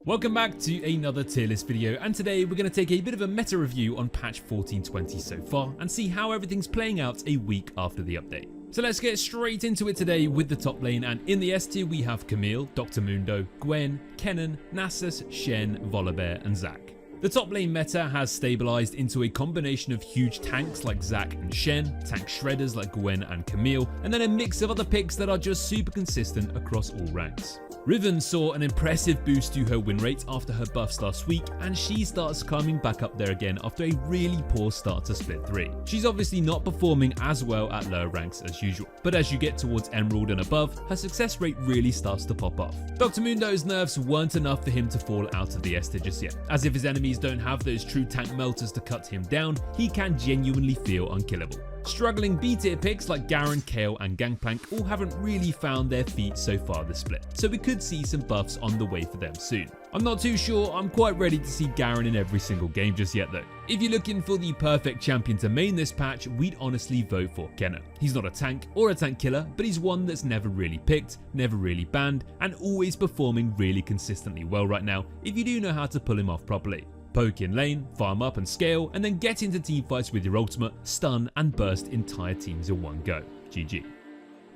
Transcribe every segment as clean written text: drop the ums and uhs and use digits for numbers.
Welcome back to another tier list video, and today we're going to take a bit of a meta review on patch 1420 so far and see how everything's playing out a week after the update. So let's get straight into it today with the top lane, and in the S tier we have Camille, Dr. Mundo, Gwen, Kennen, Nasus, Shen, Volibear and Zac. The top lane meta has stabilized into a combination of huge tanks like Zac and Shen, tank shredders like Gwen and Camille, and then a mix of other picks that are just super consistent across all ranks. Riven saw an impressive boost to her win rate after her buffs last week, and she starts climbing back up there again after a really poor start to Split 3. She's obviously not performing as well at lower ranks as usual, but as you get towards Emerald and above, her success rate really starts to pop off. Dr. Mundo's nerfs weren't enough for him to fall out of the S tier just yet, as if his enemies don't have those true tank melters to cut him down, he can genuinely feel unkillable. Struggling B tier picks like Garen, Kayle and Gangplank all haven't really found their feet so far this split, so we could see some buffs on the way for them soon. I'm not too sure I'm quite ready to see Garen in every single game just yet though. If you're looking for the perfect champion to main this patch, we'd honestly vote for Kennen. He's not a tank or a tank killer, but he's one that's never really picked, never really banned, and always performing really consistently well right now if you do know how to pull him off properly. Poke in lane, farm up and scale, and then get into teamfights with your ultimate, stun and burst entire teams in one go. GG.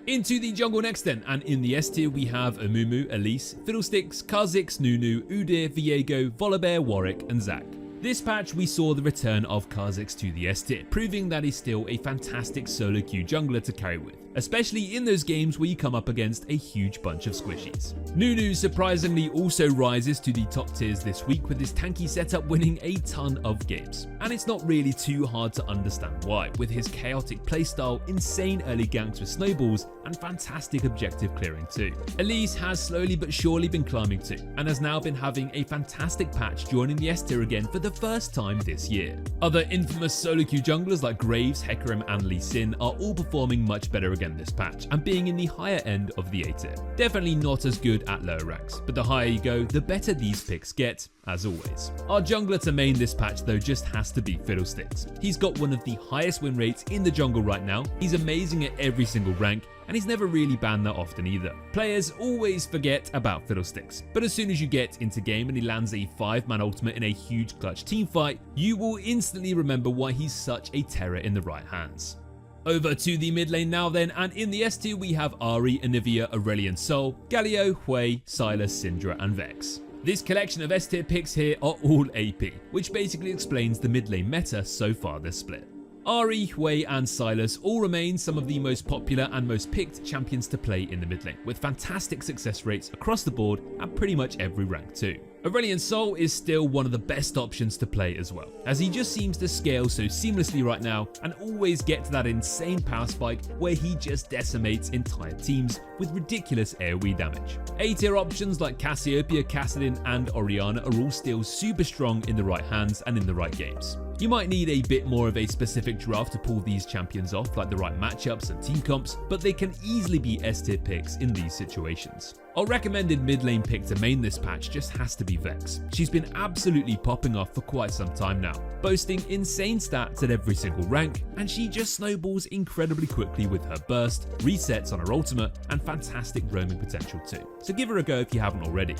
Into the jungle next then, and in the S tier we have Amumu, Elise, Fiddlesticks, Kha'Zix, Nunu, Udyr, Viego, Volibear, Warwick and Zac. This patch we saw the return of Kha'Zix to the S tier, proving that he's still a fantastic solo queue jungler to carry with, especially in those games where you come up against a huge bunch of squishies. Nunu surprisingly also rises to the top tiers this week with his tanky setup winning a ton of games. And it's not really too hard to understand why, with his chaotic playstyle, insane early ganks with snowballs, and fantastic objective clearing too. Elise has slowly but surely been climbing too, and has now been having a fantastic patch joining the S tier again for the first time this year. Other infamous solo queue junglers like Graves, Hecarim and Lee Sin are all performing much better again this patch and being in the higher end of the A tier. Definitely not as good at lower ranks, but the higher you go, the better these picks get, as always. Our jungler to main this patch though just has to be Fiddlesticks. He's got one of the highest win rates in the jungle right now, he's amazing at every single rank, and he's never really banned that often either. Players always forget about Fiddlesticks, but as soon as you get into game and he lands a 5-man ultimate in a huge clutch teamfight, you will instantly remember why he's such a terror in the right hands. Over to the mid lane now then, and in the S tier we have Ahri, Anivia, Aurelion Sol, Galio, Hui, Sylas, Syndra and Vex. This collection of S tier picks here are all AP, which basically explains the mid lane meta so far this split. Ahri, Hui and Sylas all remain some of the most popular and most picked champions to play in the mid lane, with fantastic success rates across the board at pretty much every rank too. Aurelion Sol is still one of the best options to play as well, as he just seems to scale so seamlessly right now and always get to that insane power spike where he just decimates entire teams with ridiculous AoE damage. A tier options like Cassiopeia, Kassadin and Orianna are all still super strong in the right hands and in the right games. You might need a bit more of a specific draft to pull these champions off, like the right matchups and team comps, but they can easily be S tier picks in these situations. Our recommended mid lane pick to main this patch just has to be Vex. She's been absolutely popping off for quite some time now, boasting insane stats at every single rank, and she just snowballs incredibly quickly with her burst, resets on her ultimate, and fantastic roaming potential too. So give her a go if you haven't already.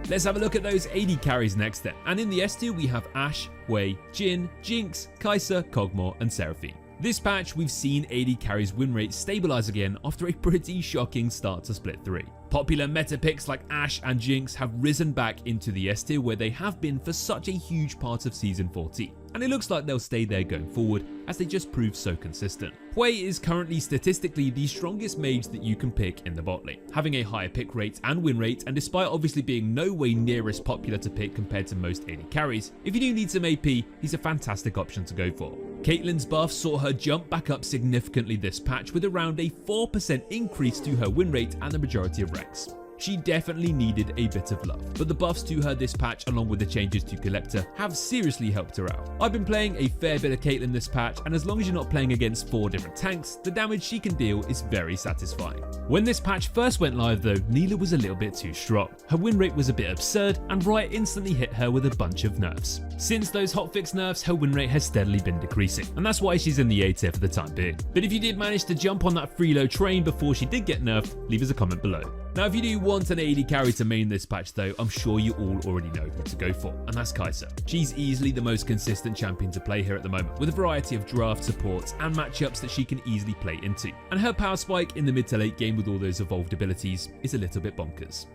Let's have a look at those AD carries next then, and in the S tier we have Ashe, Hui, Jhin, Jinx, Kai'Sa, Kog'Maw and Seraphine. This patch we've seen AD carries win rate stabilize again after a pretty shocking start to Split 3. Popular meta picks like Ashe and Jinx have risen back into the S tier where they have been for such a huge part of Season 14, and it looks like they'll stay there going forward as they just prove so consistent. Hui is currently statistically the strongest mage that you can pick in the bot lane, having a higher pick rate and win rate, and despite obviously being no way near as popular to pick compared to most AD carries, if you do need some AP, he's a fantastic option to go for. Caitlyn's buff saw her jump back up significantly this patch with around a 4% increase to her win rate and the majority of ranks. She definitely needed a bit of love, but the buffs to her this patch along with the changes to Collector have seriously helped her out. I've been playing a fair bit of Caitlyn this patch, and as long as you're not playing against 4 different tanks, the damage she can deal is very satisfying. When this patch first went live though, Nilah was a little bit too strong. Her win rate was a bit absurd, and Riot instantly hit her with a bunch of nerfs. Since those hotfix nerfs, her win rate has steadily been decreasing, and that's why she's in the A tier for the time being. But if you did manage to jump on that freelo train before she did get nerfed, leave us a comment below. Now if you do want an AD carry to main this patch though, I'm sure you all already know who to go for, and that's Kai'Sa. She's easily the most consistent champion to play here at the moment, with a variety of draft supports and matchups that she can easily play into. And her power spike in the mid to late game with all those evolved abilities is a little bit bonkers.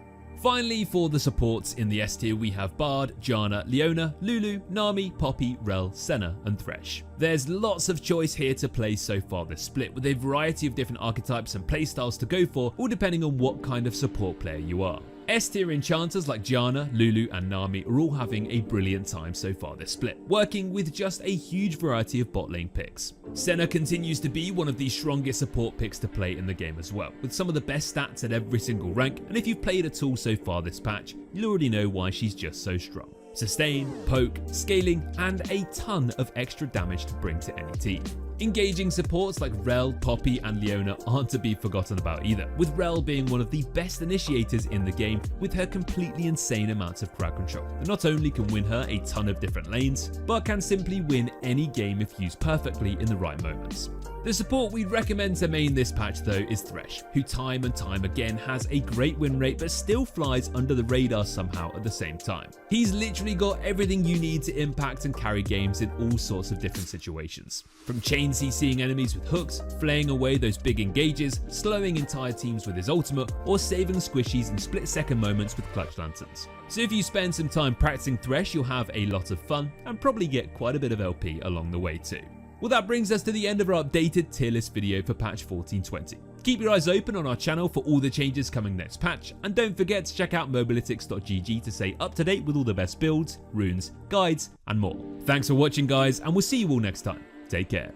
Finally, for the supports in the S tier, we have Bard, Janna, Leona, Lulu, Nami, Poppy, Rell, Senna, and Thresh. There's lots of choice here to play so far this split, with a variety of different archetypes and playstyles to go for, all depending on what kind of support player you are. S tier enchanters like Janna, Lulu, and Nami are all having a brilliant time so far this split, working with just a huge variety of bot lane picks. Senna continues to be one of the strongest support picks to play in the game as well, with some of the best stats at every single rank, and if you've played at all so far this patch, you'll already know why she's just so strong. Sustain, poke, scaling, and a ton of extra damage to bring to any team. Engaging supports like Rell, Poppy, and Leona aren't to be forgotten about either, with Rell being one of the best initiators in the game with her completely insane amounts of crowd control that not only can win her a ton of different lanes, but can simply win any game if used perfectly in the right moments. The support we'd recommend to main this patch though is Thresh, who time and time again has a great win rate but still flies under the radar somehow at the same time. He's literally got everything you need to impact and carry games in all sorts of different situations. From chain CCing enemies with hooks, flaying away those big engages, slowing entire teams with his ultimate, or saving squishies in split-second moments with clutch lanterns. So if you spend some time practicing Thresh, you'll have a lot of fun and probably get quite a bit of LP along the way too. Well, that brings us to the end of our updated tier list video for patch 14.20. Keep your eyes open on our channel for all the changes coming next patch, and don't forget to check out mobalytics.gg to stay up to date with all the best builds, runes, guides, and more. Thanks for watching guys, and we'll see you all next time. Take care.